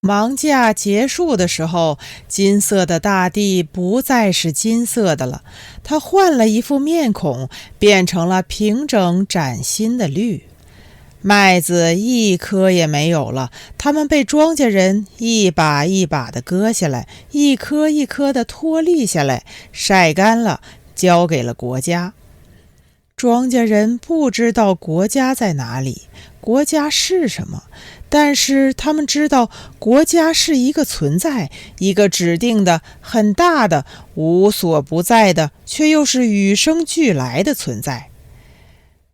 忙假结束的时候，金色的大地不再是金色的了，它换了一副面孔，变成了平整崭新的绿。麦子一颗也没有了，它们被庄稼人一把一把地割下来，一颗一颗地脱粒下来，晒干了，交给了国家。庄稼人不知道国家在哪里，国家是什么，但是他们知道国家是一个存在，一个指定的、很大的、无所不在的，却又是与生俱来的存在。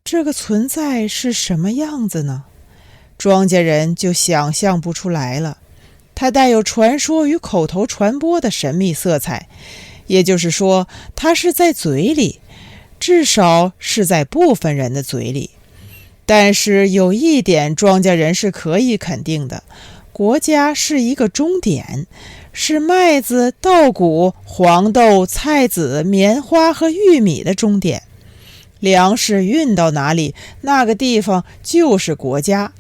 这个存在是什么样子呢？庄稼人就想象不出来了。它带有传说与口头传播的神秘色彩，也就是说，它是在嘴里，至少是在部分人的嘴里。但是有一点庄稼人是可以肯定的，国家是一个终点，是麦子、稻谷、黄豆、菜籽、棉花和玉米的终点。粮食运到哪里，那个地方就是国家。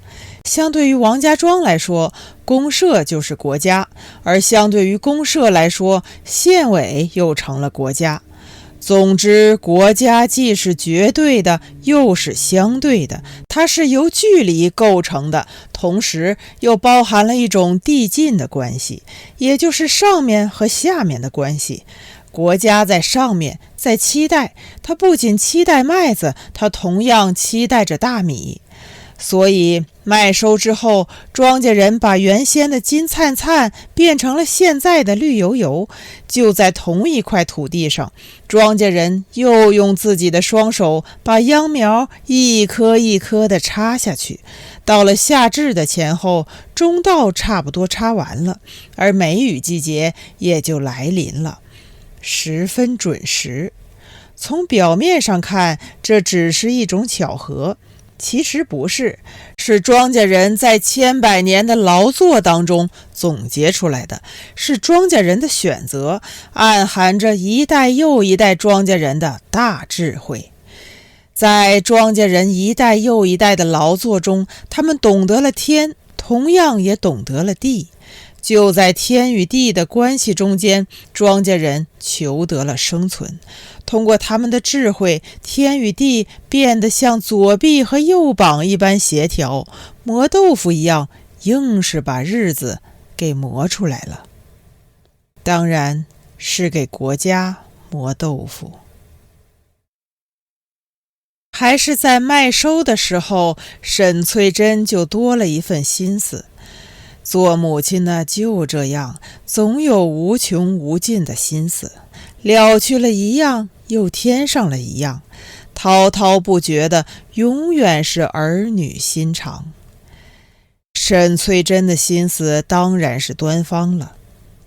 相对于王家庄来说，公社就是国家，而相对于公社来说，县委又成了国家。总之，国家既是绝对的，又是相对的，它是由距离构成的，同时又包含了一种递进的关系，也就是上面和下面的关系。国家在上面，在期待，它不仅期待麦子，它同样期待着大米。所以麦收之后，庄稼人把原先的金灿灿变成了现在的绿油油。就在同一块土地上，庄稼人又用自己的双手把秧苗一颗一颗地插下去。到了夏至的前后，中稻差不多插完了，而梅雨季节也就来临了，十分准时。从表面上看，这只是一种巧合，其实不是，是庄稼人在千百年的劳作当中总结出来的，是庄稼人的选择，暗含着一代又一代庄稼人的大智慧。在庄稼人一代又一代的劳作中，他们懂得了天，同样也懂得了地。就在天与地的关系中间，庄稼人求得了生存。通过他们的智慧，天与地变得像左臂和右膀一般协调，磨豆腐一样，硬是把日子给磨出来了。当然是给国家磨豆腐。还是在麦收的时候，沈翠珍就多了一份心思。做母亲的就这样，总有无穷无尽的心思，了去了一样，又添上了一样，滔滔不绝的，永远是儿女心肠。沈翠珍的心思当然是端方了。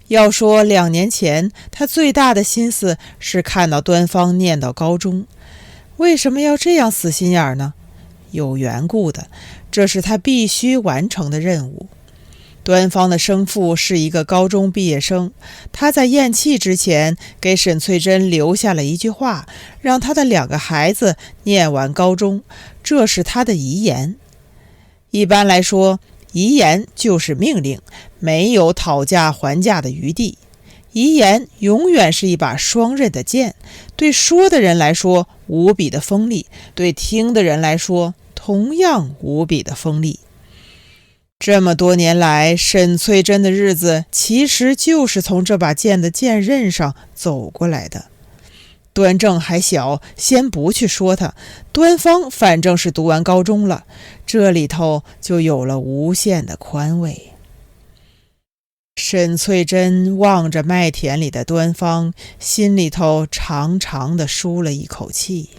要说2年前，她最大的心思是看到端方念到高中。为什么要这样死心眼呢？有缘故的，这是她必须完成的任务。端方的生父是一个高中毕业生，他在咽气之前给沈翠珍留下了一句话，让他的2个孩子念完高中，这是他的遗言。一般来说，遗言就是命令，没有讨价还价的余地。遗言永远是一把双刃的剑，对说的人来说无比的锋利，对听的人来说同样无比的锋利。这么多年来，沈翠珍的日子其实就是从这把剑的剑刃上走过来的。端正还小，先不去说他，端方反正是读完高中了，这里头就有了无限的宽慰。沈翠珍望着麦田里的端方，心里头长长的舒了一口气。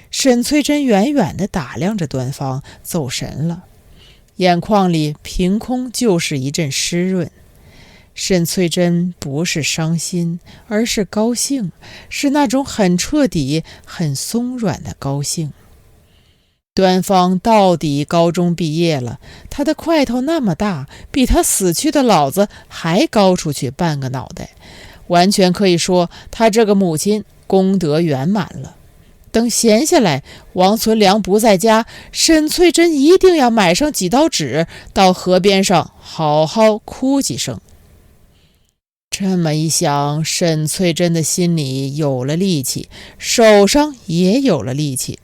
沈翠珍远远地打量着端方，走神了。眼眶里凭空就是一阵湿润。沈翠珍不是伤心，而是高兴，是那种很彻底、很松软的高兴。端方到底高中毕业了，他的块头那么大，比他死去的老子还高出去半个脑袋，完全可以说他这个母亲功德圆满了。等闲下来，王存良不在家，沈翠珍一定要买上几刀纸，到河边上好好哭几声。这么一想，沈翠珍的心里有了力气，手上也有了力气。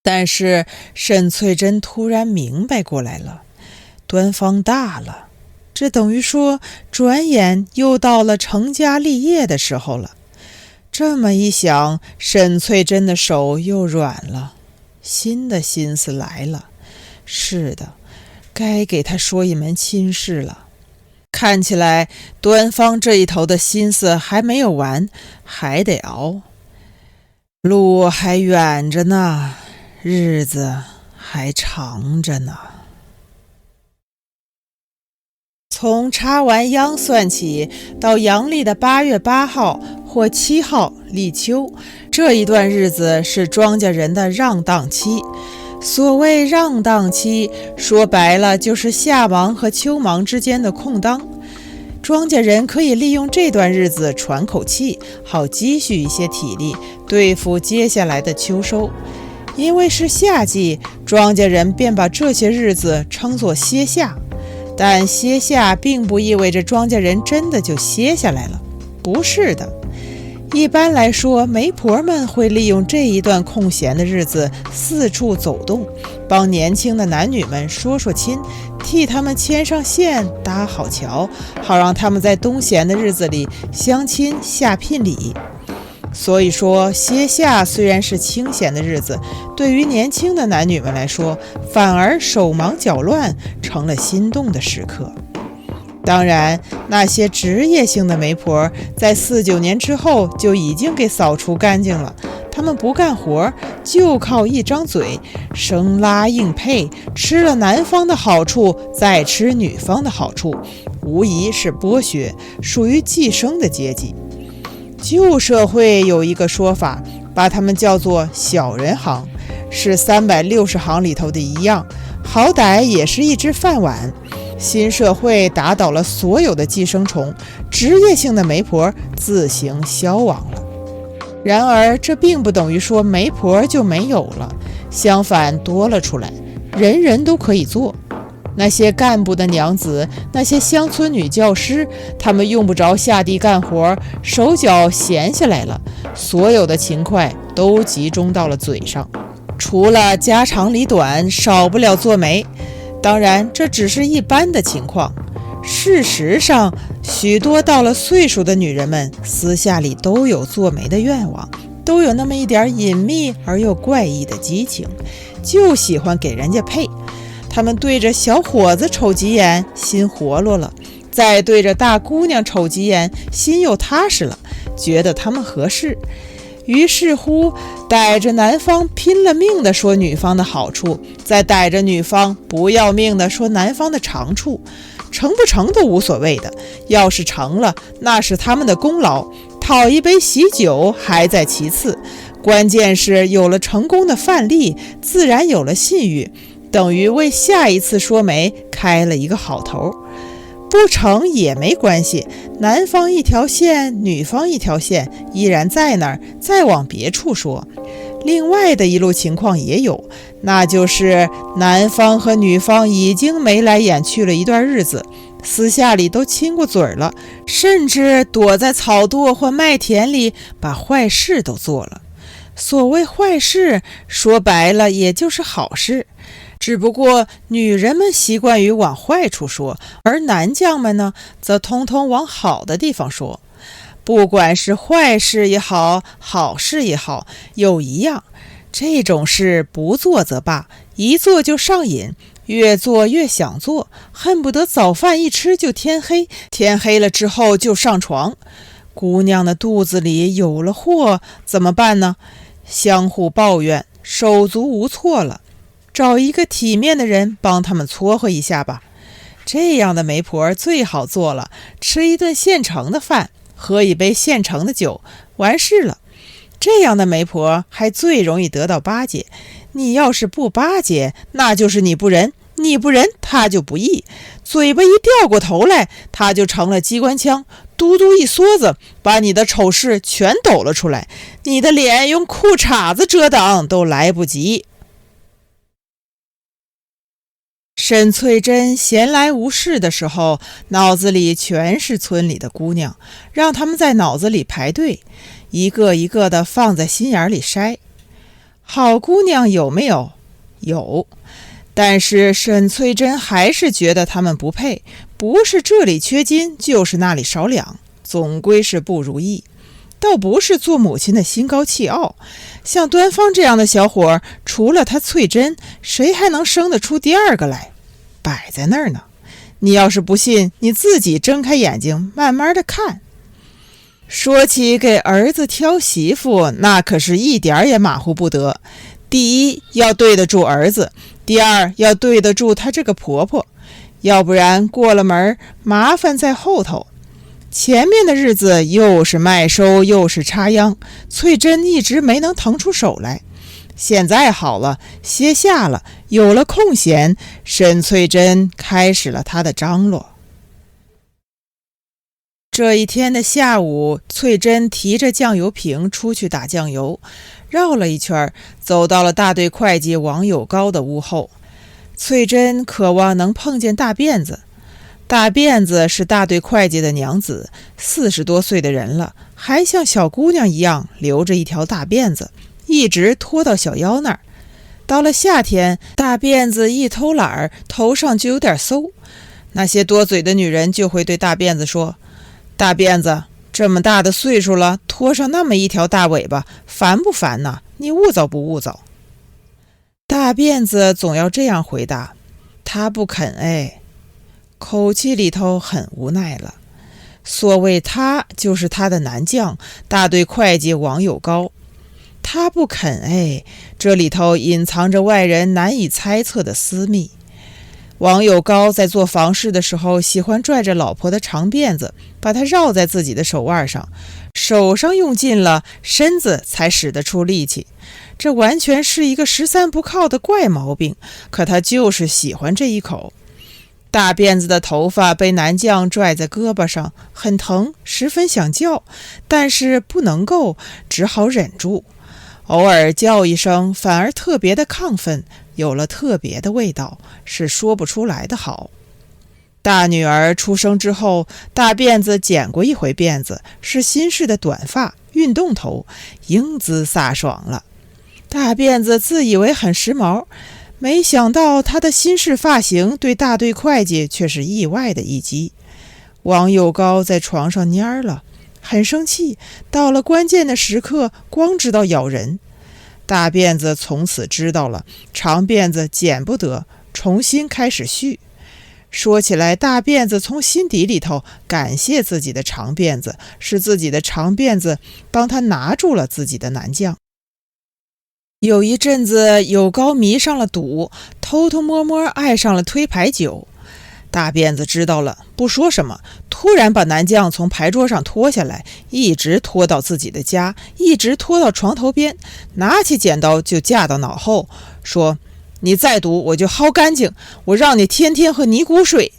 但是沈翠珍突然明白过来了，端方大了，这等于说转眼又到了成家立业的时候了。这么一想，沈翠珍的手又软了，新的心思来了。是的，该给他说一门亲事了。看起来端方这一头的心思还没有完，还得熬。路还远着呢，日子还长着呢。从插完秧算起，到阳历的8月8号或7号立秋，这一段日子是庄稼人的让当期。所谓让当期，说白了就是夏忙和秋忙之间的空当。庄稼人可以利用这段日子喘口气，好积蓄一些体力，对付接下来的秋收。因为是夏季，庄稼人便把这些日子称作歇夏。但歇夏并不意味着庄稼人真的就歇下来了，不是的。一般来说，媒婆们会利用这一段空闲的日子四处走动，帮年轻的男女们说说亲，替他们牵上线，搭好桥，好让他们在冬闲的日子里相亲下聘礼。所以说，歇夏虽然是清闲的日子，对于年轻的男女们来说，反而手忙脚乱，成了心动的时刻。当然，那些职业性的媒婆在49年之后就已经给扫除干净了。他们不干活，就靠一张嘴，生拉硬配，吃了男方的好处，再吃女方的好处，无疑是剥削，属于寄生的阶级。旧社会有一个说法，把他们叫做小人行，是360行里头的一样，好歹也是一只饭碗。新社会打倒了所有的寄生虫，职业性的媒婆自行消亡了。然而这并不等于说媒婆就没有了，相反多了出来，人人都可以做。那些干部的娘子，那些乡村女教师，她们用不着下地干活，手脚闲下来了，所有的勤快都集中到了嘴上。除了家长里短，少不了做媒。当然这只是一般的情况，事实上许多到了岁数的女人们私下里都有做媒的愿望，都有那么一点隐秘而又怪异的激情，就喜欢给人家配。他们对着小伙子瞅几眼，心活络了，再对着大姑娘瞅几眼，心又踏实了，觉得他们合适。于是乎，逮着男方拼了命地说女方的好处，再逮着女方不要命地说男方的长处。成不成都无所谓的，要是成了，那是他们的功劳，讨一杯喜酒还在其次，关键是有了成功的范例，自然有了信誉，等于为下一次说媒开了一个好头。不成也没关系，男方一条线，女方一条线，依然在那儿，再往别处说。另外的一路情况也有，那就是男方和女方已经眉来眼去了一段日子，私下里都亲过嘴了，甚至躲在草垛或麦田里把坏事都做了。所谓坏事，说白了也就是好事，只不过女人们习惯于往坏处说，而男将们呢，则通通往好的地方说。不管是坏事也好，好事也好，又一样。这种事不做则罢，一做就上瘾，越做越想做，恨不得早饭一吃就天黑，天黑了之后就上床。姑娘的肚子里有了祸，怎么办呢？相互抱怨，手足无措了，找一个体面的人帮他们撮合一下吧。这样的媒婆最好做了，吃一顿现成的饭，喝一杯现成的酒，完事了。这样的媒婆还最容易得到巴结，你要是不巴结，那就是你不仁，你不仁他就不义，嘴巴一掉过头来，他就成了机关枪，嘟嘟一梭子，把你的丑事全抖了出来，你的脸用裤衩子遮挡都来不及。沈翠珍闲来无事的时候，脑子里全是村里的姑娘，让他们在脑子里排队，一个一个的放在心眼里筛。好姑娘有没有？有，但是沈翠珍还是觉得他们不配，不是这里缺斤，就是那里少两，总归是不如意。倒不是做母亲的心高气傲，像端方这样的小伙，除了他翠珍，谁还能生得出第二个来？摆在那儿呢，你要是不信，你自己睁开眼睛慢慢的看。说起给儿子挑媳妇，那可是一点也马虎不得。第一，要对得住儿子；第二，要对得住她这个婆婆，要不然过了门，麻烦在后头。前面的日子又是麦收又是插秧，翠珍一直没能腾出手来。现在好了，歇下了，有了空闲，沈翠珍开始了她的张罗。这一天的下午，翠珍提着酱油瓶出去打酱油，绕了一圈，走到了大队会计王有高的屋后。翠珍渴望能碰见大辫子。大辫子是大队会计的娘子，40多岁的人了，还像小姑娘一样留着一条大辫子，一直拖到小腰那儿。到了夏天，大辫子一偷懒，头上就有点馊。那些多嘴的女人就会对大辫子说：大辫子，这么大的岁数了，拖上那么一条大尾巴，烦不烦呐？你误早不误早？大辫子总要这样回答，他不肯哎，口气里头很无奈了。所谓他，就是他的男将，大队会计王有高。他不肯哎，这里头隐藏着外人难以猜测的私密。王有高在做房事的时候，喜欢拽着老婆的长辫子，把它绕在自己的手腕上，手上用尽了，身子才使得出力气。这完全是一个13不靠的怪毛病，可他就是喜欢这一口。大辫子的头发被男将拽在胳膊上，很疼，十分想叫，但是不能够，只好忍住。偶尔叫一声，反而特别的亢奋，有了特别的味道，是说不出来的好。大女儿出生之后，大辫子剪过一回辫子，是新式的短发，运动头，英姿飒爽了。大辫子自以为很时髦，没想到他的新式发型对大队会计却是意外的一击。王有高在床上蔫了，很生气，到了关键的时刻，光知道咬人。大辫子从此知道了，长辫子剪不得，重新开始续。说起来，大辫子从心底里头感谢自己的长辫子，是自己的长辫子帮他拿住了自己的男将。有一阵子，有高迷上了赌，偷偷摸摸爱上了推牌九。大辫子知道了，不说什么，突然把男将从牌桌上拖下来，一直拖到自己的家，一直拖到床头边，拿起剪刀就架到脑后，说：你再赌我就薅干净，我让你天天喝尼姑水。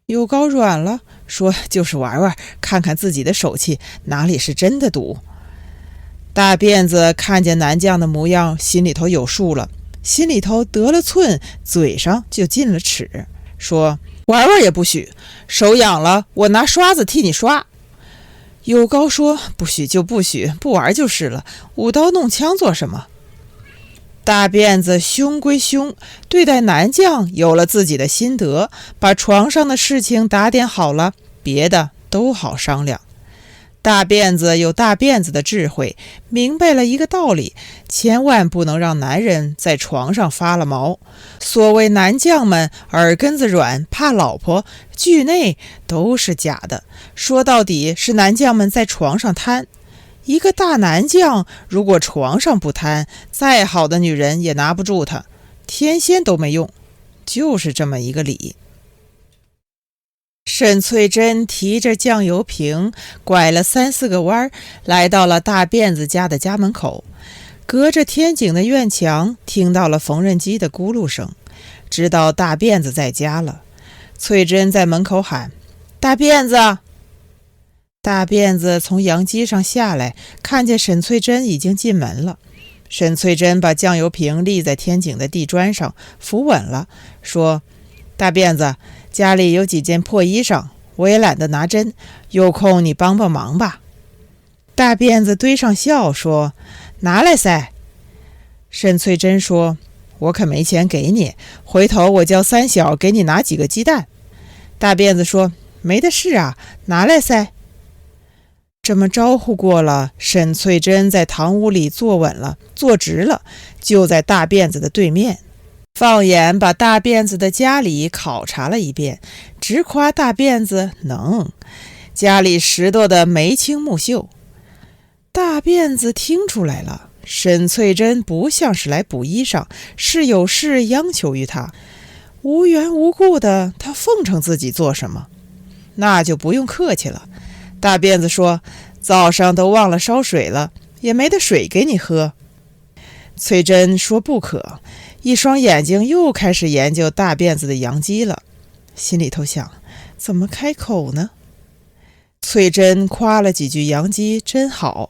有高软了，说就是玩玩，看看自己的手气，哪里是真的赌。大辫子看见男将的模样，心里头有数了，心里头得了寸，嘴上就进了齿，说：玩玩也不许，手痒了我拿刷子替你刷。有高说：不许就不许，不玩就是了，舞刀弄枪做什么？大辫子凶归凶，对待男将有了自己的心得，把床上的事情打点好了，别的都好商量。大辫子有大辫子的智慧，明白了一个道理，千万不能让男人在床上发了毛。所谓男将们耳根子软，怕老婆，剧内都是假的，说到底是男将们在床上贪。一个大男将如果床上不贪，再好的女人也拿不住他，天仙都没用，就是这么一个理。沈翠珍提着酱油瓶，拐了3、4个弯，来到了大辫子家的家门口。隔着天井的院墙，听到了缝纫机的咕噜声，知道大辫子在家了。翠珍在门口喊：大辫子！大辫子从羊机上下来，看见沈翠珍已经进门了。沈翠珍把酱油瓶立在天井的地砖上，扶稳了，说：大辫子，家里有几件破衣裳，我也懒得拿针，有空你帮帮忙吧。大辫子堆上笑说：拿来噻。沈翠珍说：我可没钱给你，回头我叫三小给你拿几个鸡蛋。大辫子说：没的事啊，拿来噻。这么招呼过了，沈翠珍在堂屋里坐稳了，坐直了，就在大辫子的对面。放眼把大辫子的家里考察了一遍，直夸大辫子能，家里拾掇的眉清目秀。大辫子听出来了，沈翠珍不像是来补衣裳，是有事央求于他，无缘无故的他奉承自己做什么？那就不用客气了。大辫子说：早上都忘了烧水了，也没得水给你喝。翠珍说不可，一双眼睛又开始研究大辫子的羊鸡了，心里头想，怎么开口呢？翠珍夸了几句羊鸡真好，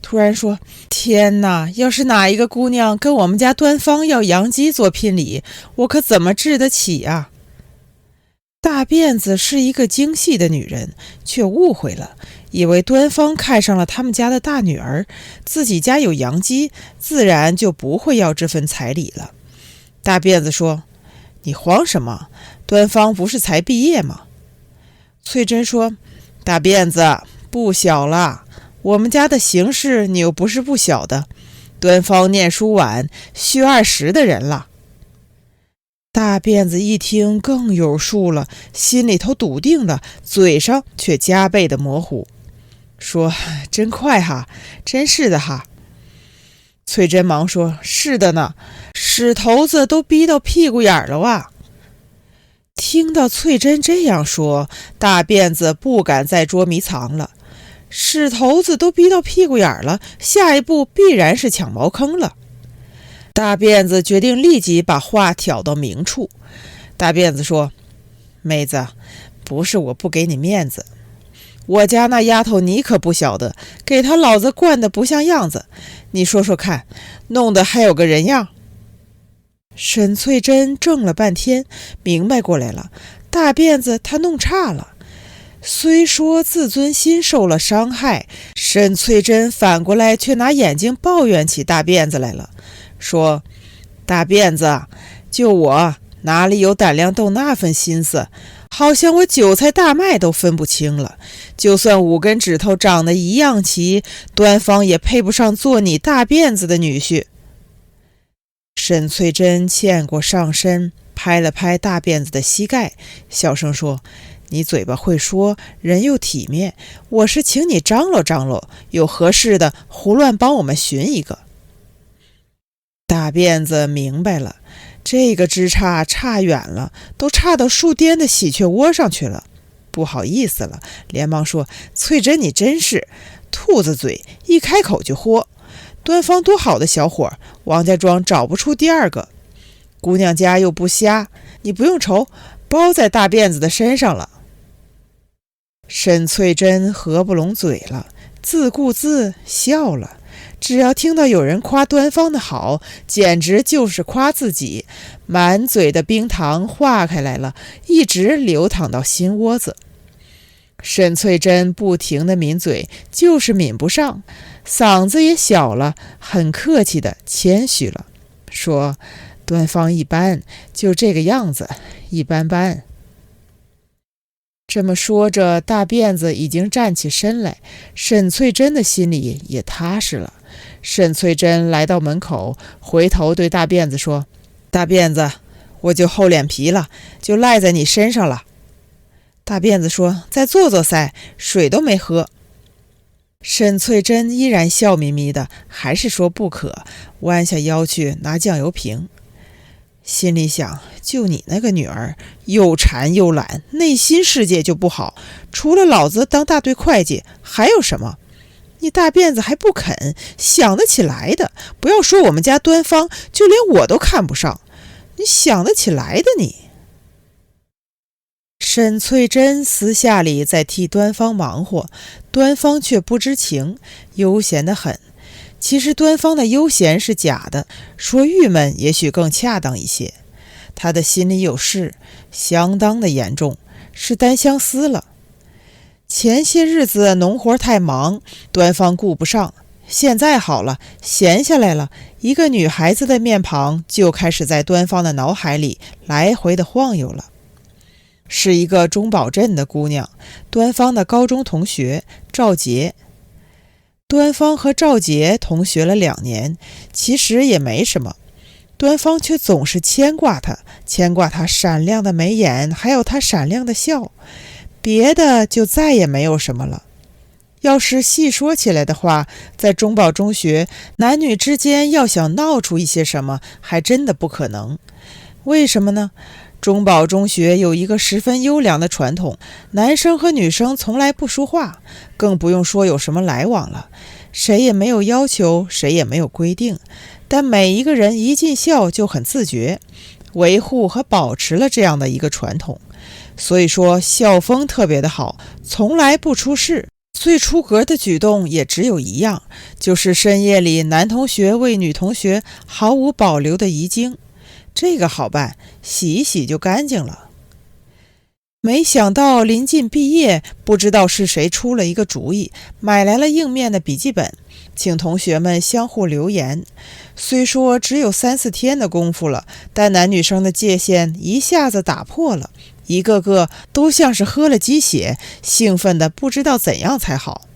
突然说：天哪，要是哪一个姑娘跟我们家端方要羊鸡做聘礼，我可怎么治得起啊？大辫子是一个精细的女人，却误会了，以为端方看上了他们家的大女儿，自己家有羊鸡，自然就不会要这份彩礼了。大辫子说：你慌什么？端方不是才毕业吗？翠珍说：大辫子不小了，我们家的形势你又不是不晓得，端方念书晚，虚20的人了。大辫子一听更有数了，心里头笃定了，嘴上却加倍的模糊，说：真快哈，真是的哈。翠珍忙说：是的呢，屎头子都逼到屁股眼了哇。听到翠珍这样说，大辫子不敢再捉迷藏了，屎头子都逼到屁股眼了，下一步必然是抢茅坑了。大辫子决定立即把话挑到明处。大辫子说：妹子，不是我不给你面子，我家那丫头你可不晓得，给她老子惯得不像样子，你说说看，弄得还有个人样。沈翠珍怔了半天，明白过来了，大辫子她弄差了。虽说自尊心受了伤害，沈翠珍反过来却拿眼睛抱怨起大辫子来了，说：大辫子，就我哪里有胆量动那份心思，好像我韭菜大麦都分不清了，就算5根指头长得一样齐，端方也配不上做你大辫子的女婿。沈翠珍欠过上身，拍了拍大辫子的膝盖，小声说：你嘴巴会说，人又体面，我是请你张罗张罗，有合适的胡乱帮我们寻一个。大辫子明白了，这个枝杈差远了，都差到树巅的喜鹊窝上去了，不好意思了，连忙说：翠珍你真是兔子嘴，一开口就豁，端方多好的小伙，王家庄找不出第二个，姑娘家又不瞎，你不用愁，包在大辫子的身上了。沈翠珍合不拢嘴了，自顾自笑了，只要听到有人夸端方的好，简直就是夸自己，满嘴的冰糖化开来了，一直流淌到心窝子。沈翠珍不停地抿嘴，就是抿不上，嗓子也小了，很客气的谦虚了，说：端方一般，就这个样子，一般般。这么说着，大辫子已经站起身来，沈翠珍的心里也踏实了。沈翠珍来到门口，回头对大辫子说：大辫子，我就厚脸皮了，就赖在你身上了。大辫子说：再坐坐噻，水都没喝。沈翠珍依然笑眯眯的，还是说不可，弯下腰去拿酱油瓶。心里想，就你那个女儿，又馋又懒，内心世界就不好，除了老子当大队会计还有什么？你大辫子还不肯，想得起来的，不要说我们家端方，就连我都看不上，你想得起来的你。沈翠珍私下里在替端方忙活，端方却不知情，悠闲得很。其实端方的悠闲是假的，说郁闷也许更恰当一些。他的心里有事，相当的严重，是单相思了。前些日子农活太忙，端方顾不上，现在好了，闲下来了，一个女孩子的面庞就开始在端方的脑海里来回的晃悠了。是一个中堡镇的姑娘，端方的高中同学赵杰。端方和赵杰同学了2年，其实也没什么，端方却总是牵挂她，牵挂她闪亮的眉眼，还有她闪亮的笑，别的就再也没有什么了。要是细说起来的话，在中堡中学，男女之间要想闹出一些什么，还真的不可能。为什么呢？中堡中学有一个十分优良的传统，男生和女生从来不说话，更不用说有什么来往了。谁也没有要求，谁也没有规定，但每一个人一尽孝就很自觉，维护和保持了这样的一个传统。所以说校风特别的好，从来不出事。最出格的举动也只有一样，就是深夜里男同学为女同学毫无保留的遗精。这个好办，洗一洗就干净了。没想到临近毕业，不知道是谁出了一个主意，买来了硬面的笔记本，请同学们相互留言。虽说只有3-4天的功夫了，但男女生的界限一下子打破了，一个个都像是喝了鸡血，兴奋的不知道怎样才好。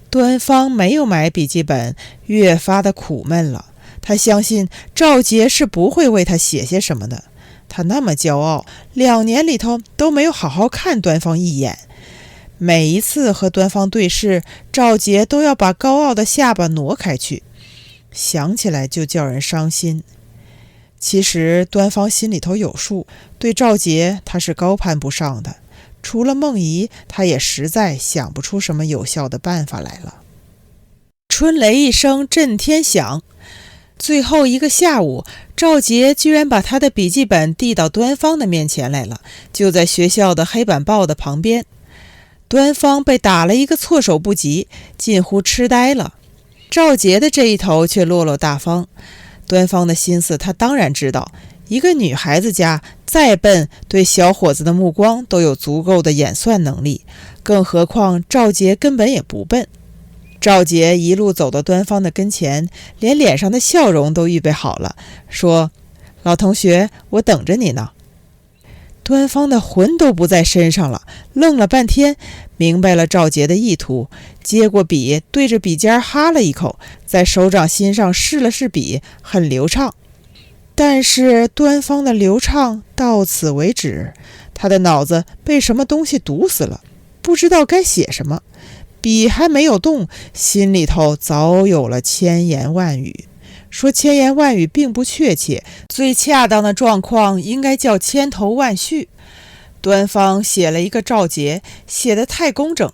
端方没有买笔记本，越发的苦闷了。他相信赵杰是不会为他写些什么的，他那么骄傲，2年里头都没有好好看端方一眼。每一次和端方对视，赵杰都要把高傲的下巴挪开去，想起来就叫人伤心。其实端方心里头有数，对赵杰他是高攀不上的，除了梦怡，他也实在想不出什么有效的办法来了。春雷一声震天响，最后一个下午，赵杰居然把他的笔记本递到端方的面前来了，就在学校的黑板报的旁边。端方被打了一个措手不及，近乎痴呆了。赵杰的这一头却落落大方。端方的心思他当然知道，一个女孩子家再笨，对小伙子的目光都有足够的演算能力，更何况赵杰根本也不笨。赵杰一路走到端方的跟前，连脸上的笑容都预备好了，说：老同学，我等着你呢。端方的魂都不在身上了，愣了半天，明白了赵杰的意图，接过笔，对着笔尖哈了一口，在手掌心上试了试笔，很流畅。但是端方的流畅到此为止，他的脑子被什么东西堵死了，不知道该写什么。笔还没有动，心里头早有了千言万语。说千言万语并不确切，最恰当的状况应该叫千头万绪。端方写了一个赵杰，写得太工整，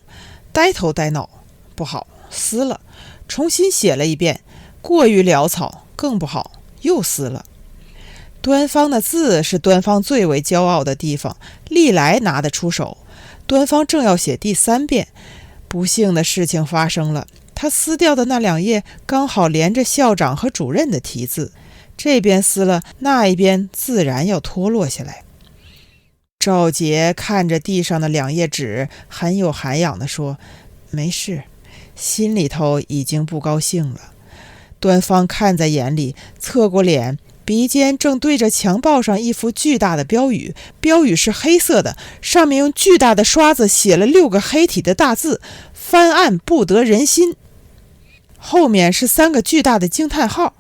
呆头呆脑，不好，撕了。重新写了一遍，过于潦草，更不好，又撕了。端方的字是端方最为骄傲的地方，历来拿得出手。端方正要写第3遍，不幸的事情发生了，他撕掉的那2页刚好连着校长和主任的题字，这边撕了，那一边自然要脱落下来。赵杰看着地上的2页纸，很有涵养地说：没事，心里头已经不高兴了。端方看在眼里，侧过脸，鼻尖正对着墙报上一幅巨大的标语，标语是黑色的，上面用巨大的刷子写了6个黑体的大字：翻案不得人心。后面是3个巨大的惊叹号，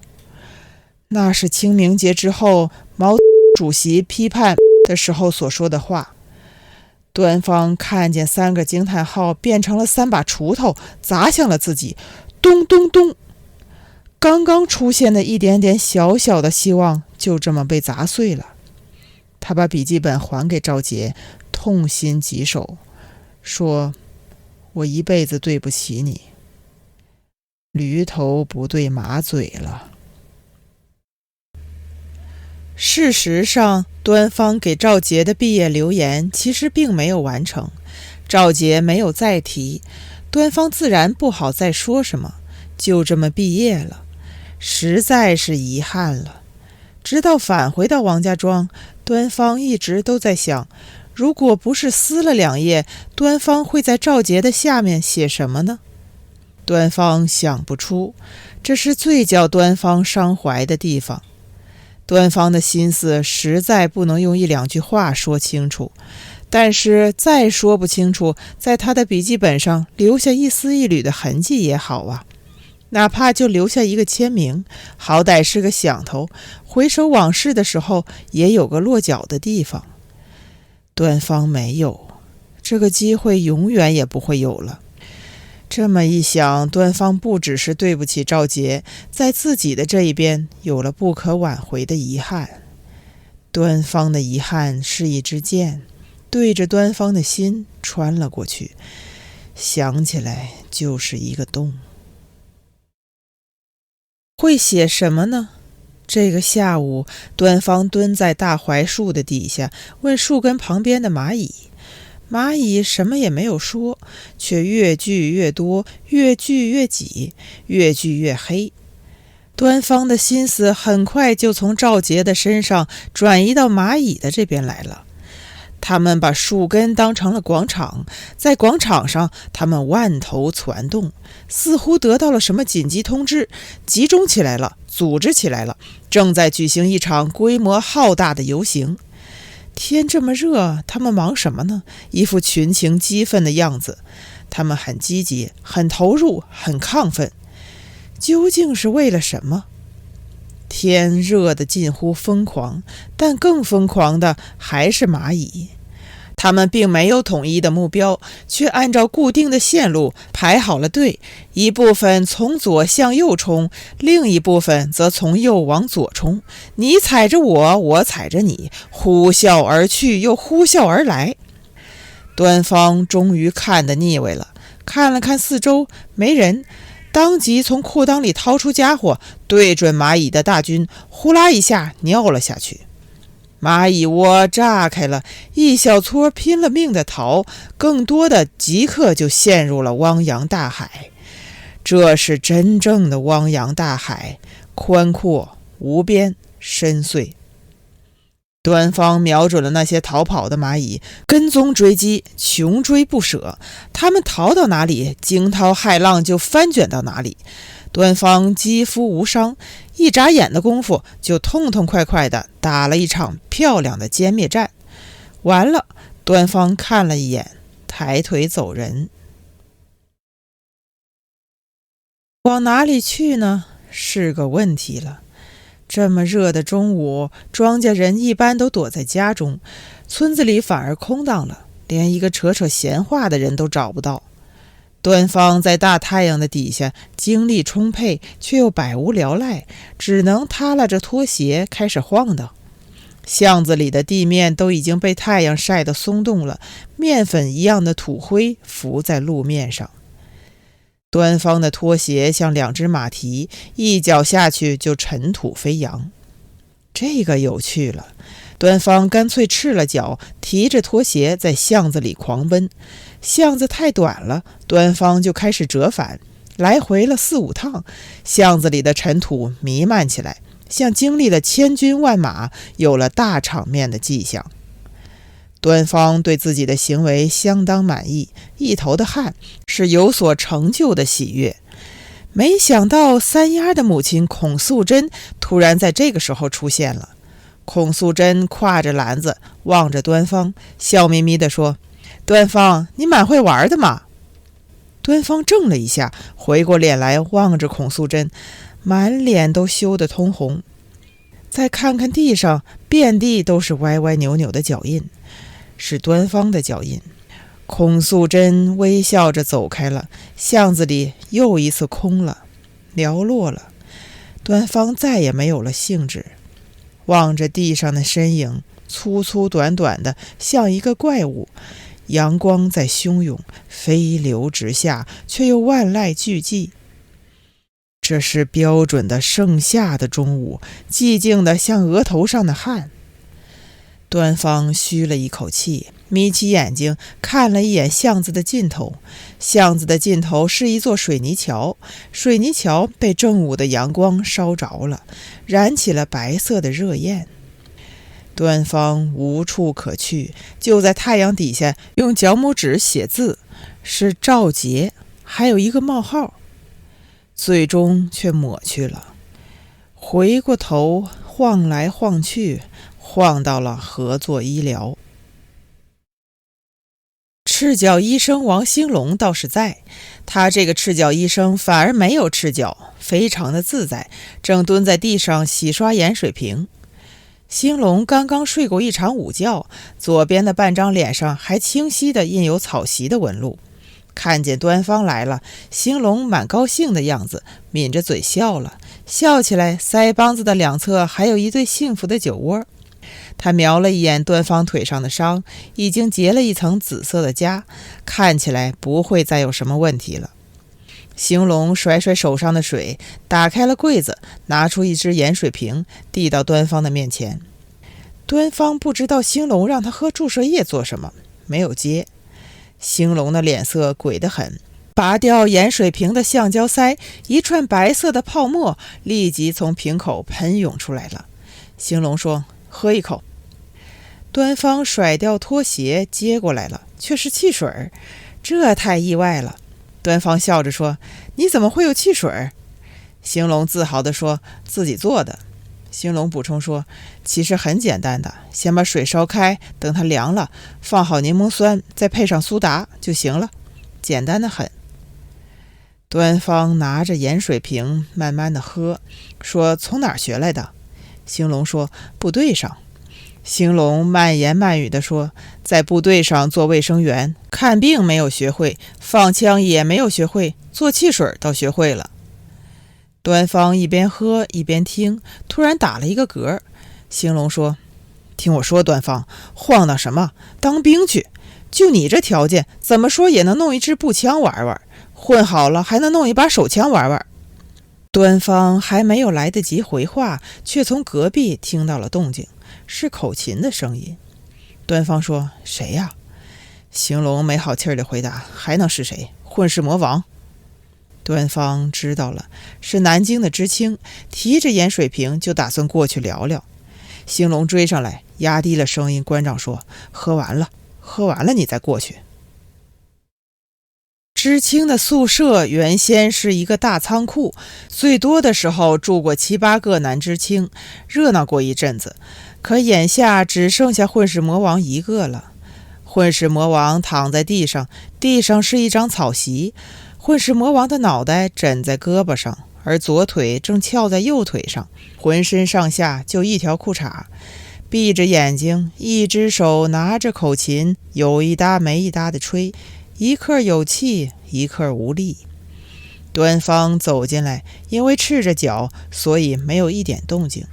那是清明节之后毛主席批判的时候所说的话。端方看见3个惊叹号变成了3把锄头，砸向了自己，咚咚咚。刚刚出现的一点点小小的希望就这么被砸碎了。他把笔记本还给赵杰，痛心疾首，说：我一辈子对不起你，驴头不对马嘴了。事实上，端方给赵杰的毕业留言其实并没有完成，赵杰没有再提，端方自然不好再说什么，就这么毕业了，实在是遗憾了。直到返回到王家庄，端方一直都在想，如果不是撕了2页，端方会在赵杰的下面写什么呢？端方想不出，这是最叫端方伤怀的地方。端方的心思实在不能用1、2句话说清楚，但是再说不清楚，在他的笔记本上留下一丝一缕的痕迹也好啊，哪怕就留下一个签名，好歹是个响头，回首往事的时候也有个落脚的地方。端方没有，这个机会永远也不会有了。这么一想，端方不只是对不起赵杰，在自己的这一边有了不可挽回的遗憾。端方的遗憾是一支箭，对着端方的心穿了过去，想起来就是一个洞。会写什么呢？这个下午，端方蹲在大槐树的底下，问树根旁边的蚂蚁。蚂蚁什么也没有说，却越聚越多，越聚越挤，越聚越黑。端方的心思很快就从赵杰的身上转移到蚂蚁的这边来了。他们把树根当成了广场，在广场上他们万头攒动，似乎得到了什么紧急通知，集中起来了，组织起来了，正在举行一场规模浩大的游行。天这么热，他们忙什么呢？一副群情激愤的样子。他们很积极，很投入，很亢奋。究竟是为了什么？天热得近乎疯狂，但更疯狂的还是蚂蚁。他们并没有统一的目标，却按照固定的线路排好了队，一部分从左向右冲，另一部分则从右往左冲，你踩着我，我踩着你，呼啸而去又呼啸而来。端方终于看得腻味了，看了看四周，没人，当即从裤裆里掏出家伙，对准蚂蚁的大军，呼啦一下尿了下去。蚂蚁窝炸开了，一小撮拼了命的逃，更多的即刻就陷入了汪洋大海。这是真正的汪洋大海，宽阔无边，深邃。端方瞄准了那些逃跑的蚂蚁，跟踪追击，穷追不舍。他们逃到哪里，惊涛骇浪就翻卷到哪里。端方肌肤无伤，一眨眼的功夫就痛痛快快地打了一场漂亮的歼灭战。完了，端方看了一眼，抬腿走人。往哪里去呢？是个问题了。这么热的中午，庄稼人一般都躲在家中，村子里反而空荡了，连一个扯扯闲话的人都找不到。端方在大太阳的底下，精力充沛，却又百无聊赖，只能耷拉着拖鞋开始晃荡。巷子里的地面都已经被太阳晒得松动了，面粉一样的土灰浮在路面上。端方的拖鞋像2只马蹄，一脚下去就尘土飞扬。这个有趣了，端方干脆赤了脚，提着拖鞋在巷子里狂奔。巷子太短了，端方就开始折返，来回了4、5趟，巷子里的尘土弥漫起来，像经历了千军万马，有了大场面的迹象。端方对自己的行为相当满意，一头的汗，是有所成就的喜悦。没想到三丫的母亲孔素贞突然在这个时候出现了。孔素贞挎着篮子，望着端方，笑眯眯地说：“端方，你蛮会玩的嘛。”端方怔了一下，回过脸来望着孔素贞，满脸都羞得通红。再看看地上，遍地都是歪歪扭扭的脚印，是端方的脚印。孔素贞微笑着走开了，巷子里又一次空了，寥落了。端方再也没有了兴致，望着地上的身影，粗粗短短的，像一个怪物。阳光在汹涌，飞流直下，却又万籁俱寂。这是标准的盛夏的中午，寂静的像额头上的汗。端方吁了一口气，眯起眼睛看了一眼巷子的尽头。巷子的尽头是一座水泥桥，水泥桥被正午的阳光烧着了，燃起了白色的热焰。端方无处可去，就在太阳底下用脚拇指写字，是赵杰，还有一个冒号，最终却抹去了。回过头晃来晃去，晃到了合作医疗。赤脚医生王兴龙倒是在，他这个赤脚医生反而没有赤脚，非常的自在，正蹲在地上洗刷盐水瓶。兴龙刚刚睡过一场午觉，左边的半张脸上还清晰地印有草席的纹路。看见端方来了，兴龙蛮高兴的样子，抿着嘴笑了，笑起来腮帮子的两侧还有一对幸福的酒窝。他瞄了一眼端方腿上的伤，已经结了一层紫色的痂，看起来不会再有什么问题了。兴龙甩甩手上的水，打开了柜子，拿出一只盐水瓶，递到端方的面前。端方不知道兴龙让他喝注射液做什么，没有接。兴龙的脸色鬼得很，拔掉盐水瓶的橡胶塞，一串白色的泡沫立即从瓶口喷涌出来了。兴龙说：“喝一口。”端方甩掉拖鞋接过来了，却是汽水，这太意外了。端方笑着说：“你怎么会有汽水？”兴龙自豪地说：“自己做的。”兴龙补充说：“其实很简单的，先把水烧开，等它凉了，放好柠檬酸，再配上苏打就行了，简单的很。”端方拿着盐水瓶慢慢的喝，说：“从哪儿学来的？”兴龙说：“部队上。”兴龙慢言慢语地说：“在部队上做卫生员，看病没有学会，放枪也没有学会，做汽水倒学会了。”端方一边喝一边听，突然打了一个嗝。兴龙说：“听我说，端方，晃荡什么？当兵去！就你这条件，怎么说也能弄一支步枪玩玩，混好了还能弄一把手枪玩玩。”端方还没有来得及回话，却从隔壁听到了动静，是口琴的声音。端方说：“谁呀？”兴龙没好气地回答：“还能是谁？混世魔王。”端方知道了，是南京的知青，提着盐水瓶就打算过去聊聊。兴龙追上来，压低了声音关照说：“喝完了你再过去。”知青的宿舍原先是一个大仓库，最多的时候住过7、8个男知青，热闹过一阵子。可眼下只剩下混世魔王一个了。混世魔王躺在地上，地上是一张草席，混世魔王的脑袋枕在胳膊上，而左腿正翘在右腿上，浑身上下就一条裤衩，闭着眼睛，一只手拿着口琴，有一搭没一搭的吹，一刻有气，一刻无力。端方走进来，因为赤着脚，所以没有一点动静。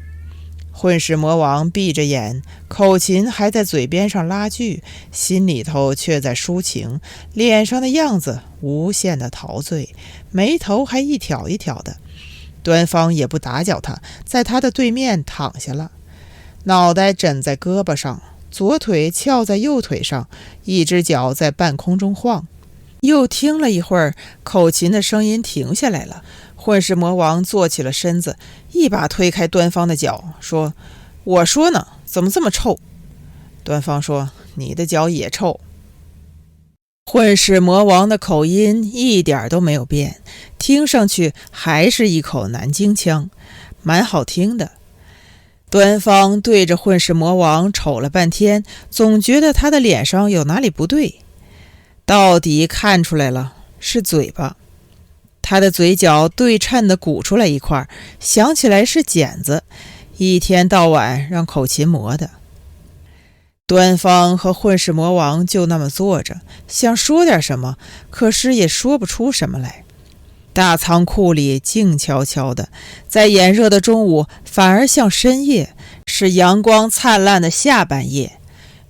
混世魔王闭着眼，口琴还在嘴边上拉锯，心里头却在抒情，脸上的样子无限的陶醉，眉头还一挑一挑的。端方也不打搅他，在他的对面躺下了，脑袋枕在胳膊上，左腿翘在右腿上，一只脚在半空中晃。又听了一会儿，口琴的声音停下来了。混世魔王坐起了身子，一把推开端方的脚，说：“我说呢，怎么这么臭？”端方说：“你的脚也臭。”混世魔王的口音一点都没有变，听上去还是一口南京腔，蛮好听的。端方对着混世魔王瞅了半天，总觉得他的脸上有哪里不对，到底看出来了，是嘴巴。他的嘴角对称地鼓出来一块，想起来是茧子，一天到晚让口琴磨的。端方和混世魔王就那么坐着，想说点什么，可是也说不出什么来。大仓库里静悄悄的，在炎热的中午反而像深夜，是阳光灿烂的下半夜，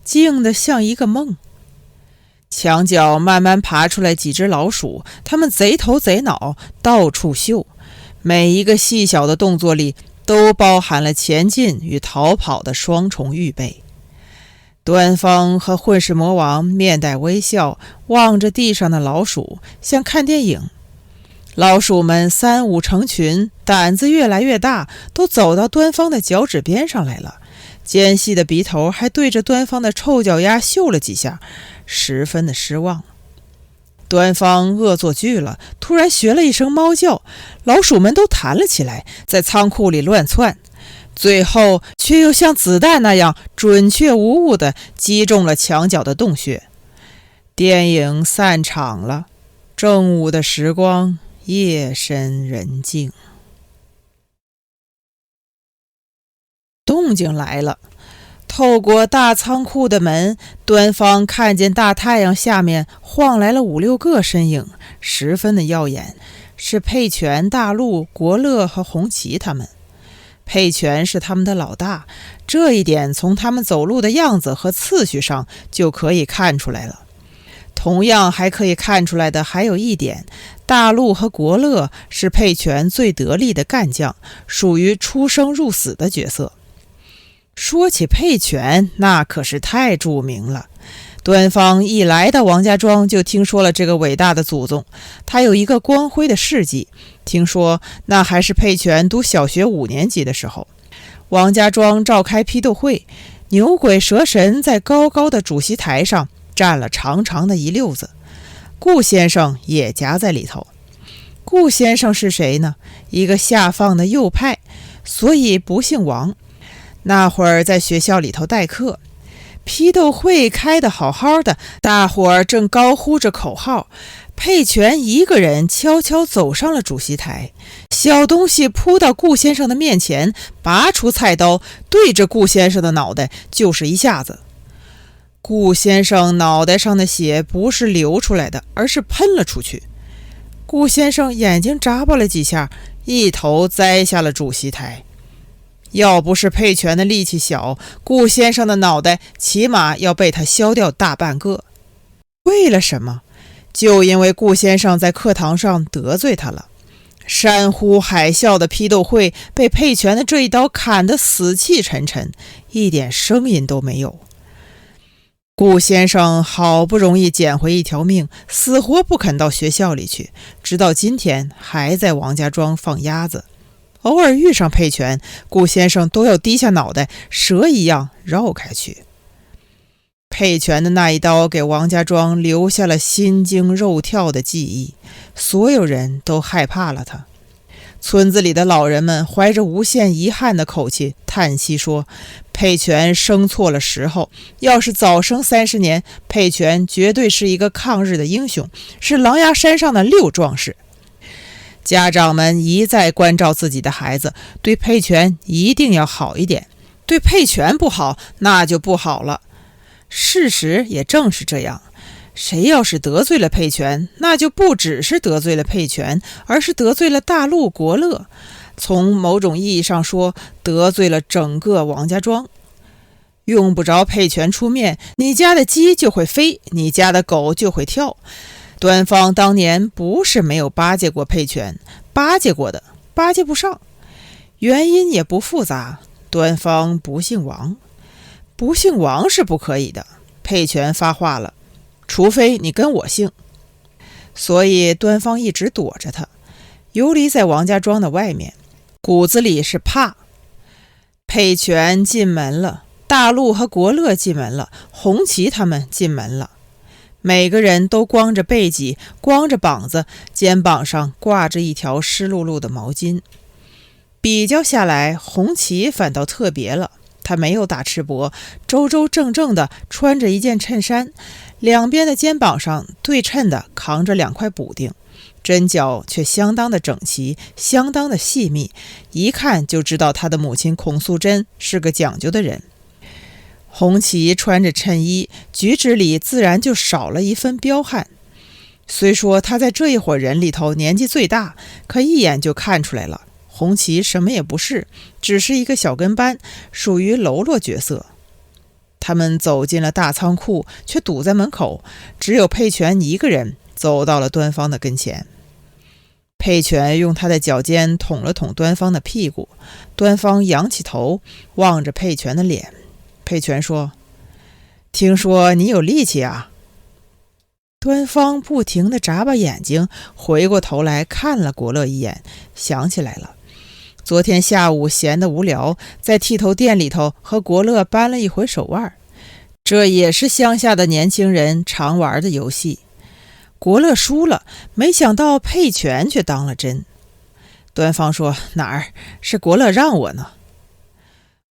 静得像一个梦。墙角慢慢爬出来几只老鼠，它们贼头贼脑，到处嗅，每一个细小的动作里都包含了前进与逃跑的双重预备。端方和混世魔王面带微笑，望着地上的老鼠，像看电影。老鼠们三五成群，胆子越来越大，都走到端方的脚趾边上来了。尖细的鼻头还对着端方的臭脚丫嗅了几下，十分的失望。端方恶作剧了，突然学了一声猫叫，老鼠们都弹了起来，在仓库里乱窜，最后却又像子弹那样准确无误地击中了墙角的洞穴。电影散场了，正午的时光，夜深人静。动静来了，透过大仓库的门，端方看见大太阳下面晃来了5、6个身影，十分的耀眼，是佩拳、大陆、国乐和红旗他们。佩拳是他们的老大，这一点从他们走路的样子和次序上就可以看出来了。同样还可以看出来的还有一点，大陆和国乐是佩拳最得力的干将，属于出生入死的角色。说起佩拳，那可是太著名了。端方一来到王家庄就听说了这个伟大的祖宗，他有一个光辉的事迹，听说那还是佩拳读小学5年级的时候。王家庄召开批斗会，牛鬼蛇神在高高的主席台上站了长长的一溜子，顾先生也夹在里头。顾先生是谁呢？一个下放的右派，所以不姓王。那会儿在学校里头代课，批斗会开得好好的，大伙儿正高呼着口号，佩拳一个人悄悄走上了主席台，小东西扑到顾先生的面前，拔出菜刀，对着顾先生的脑袋就是一下子。顾先生脑袋上的血不是流出来的，而是喷了出去。顾先生眼睛眨巴了几下，一头栽下了主席台。要不是佩拳的力气小，顾先生的脑袋起码要被他削掉大半个。为了什么？就因为顾先生在课堂上得罪他了。山呼海啸的批斗会被佩拳的这一刀砍得死气沉沉，一点声音都没有。顾先生好不容易捡回一条命，死活不肯到学校里去，直到今天还在王家庄放鸭子。偶尔遇上佩拳，顾先生都要低下脑袋，蛇一样绕开去。佩拳的那一刀给王家庄留下了心惊肉跳的记忆，所有人都害怕了他。村子里的老人们怀着无限遗憾的口气叹息说，佩拳生错了时候，要是早生30年，佩拳绝对是一个抗日的英雄，是狼牙山上的6壮士。家长们一再关照自己的孩子，对佩拳一定要好一点，对佩拳不好，那就不好了。事实也正是这样，谁要是得罪了佩拳，那就不只是得罪了佩拳，而是得罪了大陆国乐。从某种意义上说，得罪了整个王家庄。用不着佩拳出面，你家的鸡就会飞，你家的狗就会跳。端方当年不是没有巴结过佩拳，巴结过的，巴结不上。原因也不复杂，端方不姓王。不姓王是不可以的，佩拳发话了，除非你跟我姓。所以端方一直躲着他，游离在王家庄的外面，骨子里是怕。佩拳进门了，大陆和国乐进门了，红旗他们进门了。每个人都光着背脊，光着膀子，肩膀上挂着一条湿漉漉的毛巾。比较下来，红旗反倒特别了，他没有打赤膊，周周正正的穿着一件衬衫，两边的肩膀上对称的扛着2块补丁，针脚却相当的整齐，相当的细密，一看就知道他的母亲孔素贞是个讲究的人。红旗穿着衬衣，举止里自然就少了一分彪悍。虽说他在这一伙人里头年纪最大，可一眼就看出来了，红旗什么也不是，只是一个小跟班，属于喽啰角色。他们走进了大仓库，却堵在门口，只有佩拳一个人走到了端方的跟前。佩拳用他的脚尖捅了捅端方的屁股，端方仰起头望着佩拳的脸。佩拳说：“听说你有力气啊？”端方不停地眨巴眼睛，回过头来看了国乐一眼，想起来了，昨天下午闲得无聊，在剃头店里头和国乐扳了一回手腕，这也是乡下的年轻人常玩的游戏。国乐输了，没想到佩拳却当了真。端方说：“哪儿，是国乐让我呢。”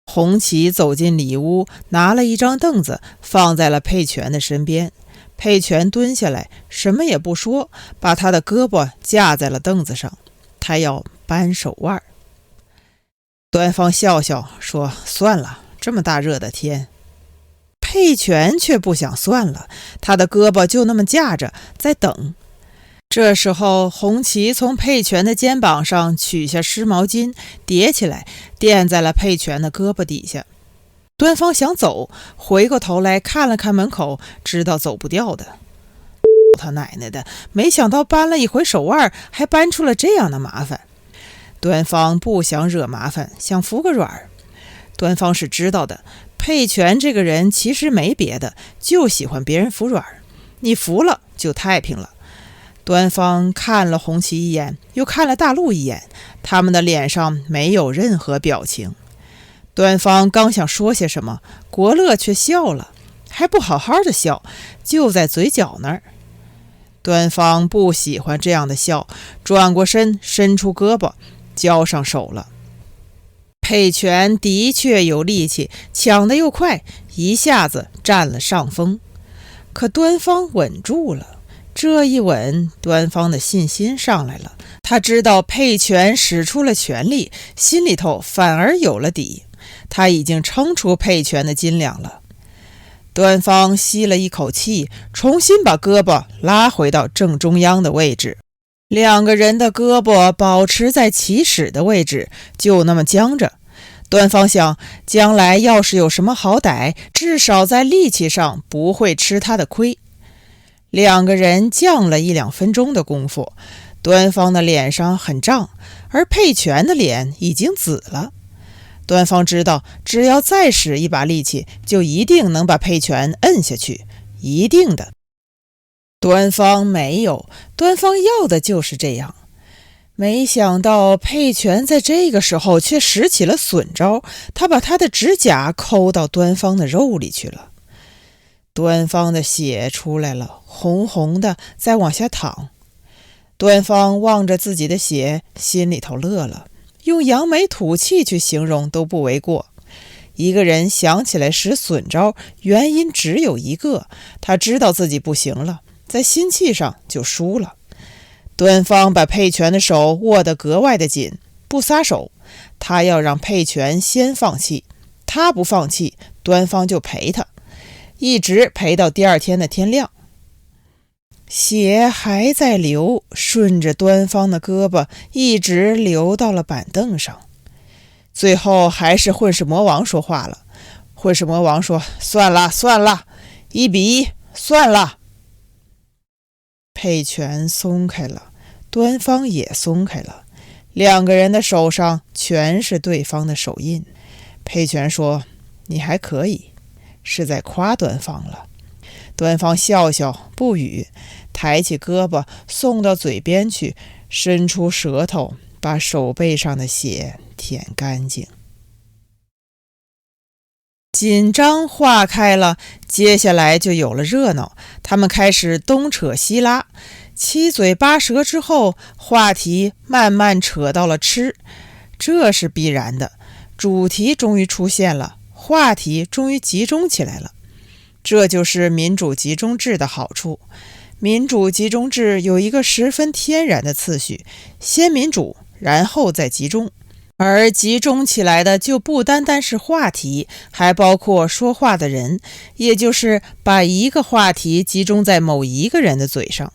红旗走进里屋，拿了一张凳子放在了佩拳的身边。佩拳蹲下来，什么也不说，把他的胳膊架在了凳子上，他要扳手腕。端方笑笑说：“算了，这么大热的天。”佩拳却不想算了，他的胳膊就那么架着，在等。这时候，红旗从佩拳的肩膀上取下湿毛巾，叠起来，垫在了佩拳的胳膊底下。端方想走，回过头来看了看门口，知道走不掉的。他奶奶的，没想到扳了一回手腕，还扳出了这样的麻烦。端方不想惹麻烦，想服个软。端方是知道的，佩拳这个人其实没别的，就喜欢别人服软，你服了就太平了。端方看了红旗一眼，又看了大陆一眼，他们的脸上没有任何表情。端方刚想说些什么，国乐却笑了，还不好好的笑，就在嘴角那儿。端方不喜欢这样的笑，转过身，伸出胳膊，交上手了。佩拳的确有力气，抢得又快，一下子占了上风。可端方稳住了，这一稳，端方的信心上来了。他知道佩拳使出了全力，心里头反而有了底。他已经撑出佩拳的斤两了。端方吸了一口气，重新把胳膊拉回到正中央的位置。两个人的胳膊保持在起始的位置，就那么僵着。端方想，将来要是有什么好歹，至少在力气上不会吃他的亏。两个人犟了1-2分钟的功夫，端方的脸上很胀，而佩拳的脸已经紫了。端方知道，只要再使一把力气，就一定能把佩拳摁下去，一定的。端方没有，端方要的就是这样。没想到佩拳在这个时候却使起了损招，他把他的指甲抠到端方的肉里去了。端方的血出来了，红红的，再往下淌。端方望着自己的血，心里头乐了。用扬眉吐气去形容都不为过。一个人想起来使损招，原因只有一个，他知道自己不行了，在心气上就输了。端方把佩拳的手握得格外的紧，不撒手，他要让佩拳先放弃，他不放弃，端方就陪他，一直陪到第二天的天亮。血还在流，顺着端方的胳膊一直流到了板凳上。最后还是混世魔王说话了。混世魔王说：“算了算了，1比1，算了。”佩拳松开了，端方也松开了，两个人的手上全是对方的手印。佩拳说：“你还可以。”是在夸端方了。端方笑笑不语，抬起胳膊送到嘴边去，伸出舌头把手背上的血舔干净。紧张化开了，接下来就有了热闹。他们开始东扯西拉，七嘴八舌之后，话题慢慢扯到了吃，这是必然的。主题终于出现了，话题终于集中起来了。这就是民主集中制的好处。民主集中制有一个十分天然的次序，先民主，然后再集中。而集中起来的就不单单是话题，还包括说话的人，也就是把一个话题集中在某一个人的嘴上。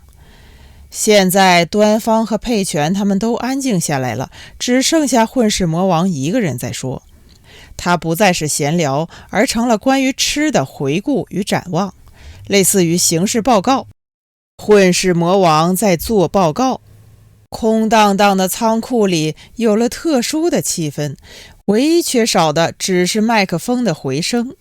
现在端方和佩拳他们都安静下来了，只剩下混世魔王一个人在说。他不再是闲聊，而成了关于吃的回顾与展望，类似于形式报告。混世魔王在做报告。空荡荡的仓库里有了特殊的气氛，唯一缺少的只是麦克风的回声。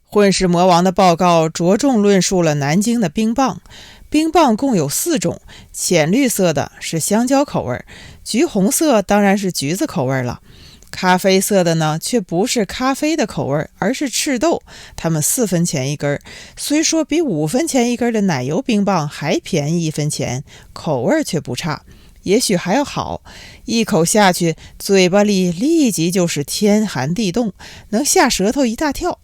混世魔王的报告着重论述了南京的冰棒。冰棒共有4种，浅绿色的是香蕉口味，橘红色当然是橘子口味了。咖啡色的呢，却不是咖啡的口味，而是赤豆，它们4分钱一根，虽说比5分钱一根的奶油冰棒还便宜1分钱，口味却不差，也许还要好。一口下去，嘴巴里立即就是天寒地冻，能吓舌头一大跳。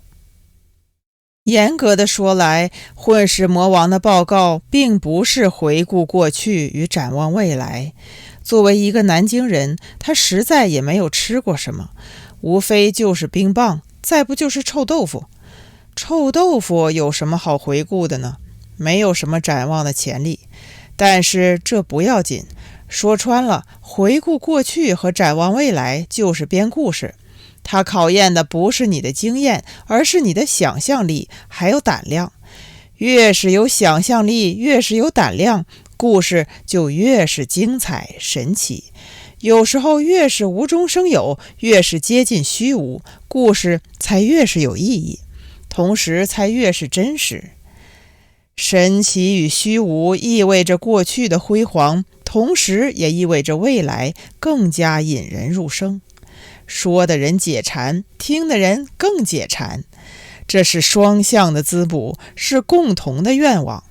严格的说来，混世魔王的报告并不是回顾过去与展望未来。作为一个南京人，他实在也没有吃过什么，无非就是冰棒，再不就是臭豆腐。臭豆腐有什么好回顾的呢？没有什么展望的潜力。但是这不要紧，说穿了，回顾过去和展望未来就是编故事。它考验的不是你的经验，而是你的想象力还有胆量。越是有想象力，越是有胆量，故事就越是精彩神奇。有时候越是无中生有，越是接近虚无，故事才越是有意义，同时才越是真实。神奇与虚无意味着过去的辉煌，同时也意味着未来更加引人入胜。说的人解馋，听的人更解馋，这是双向的滋补，是共同的愿望。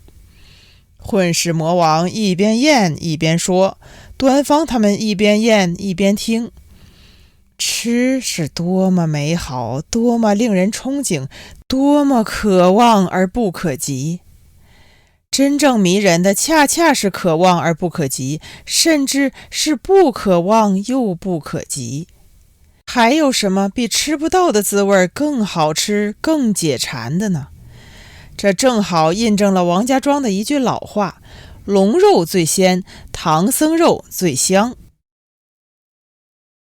混世魔王一边咽一边说，端方他们一边咽一边听。吃是多么美好，多么令人憧憬，多么可望而不可及。真正迷人的恰恰是可望而不可及，甚至是不可望又不可及。还有什么比吃不到的滋味更好吃、更解馋的呢？这正好印证了王家庄的一句老话：龙肉最鲜，唐僧肉最香。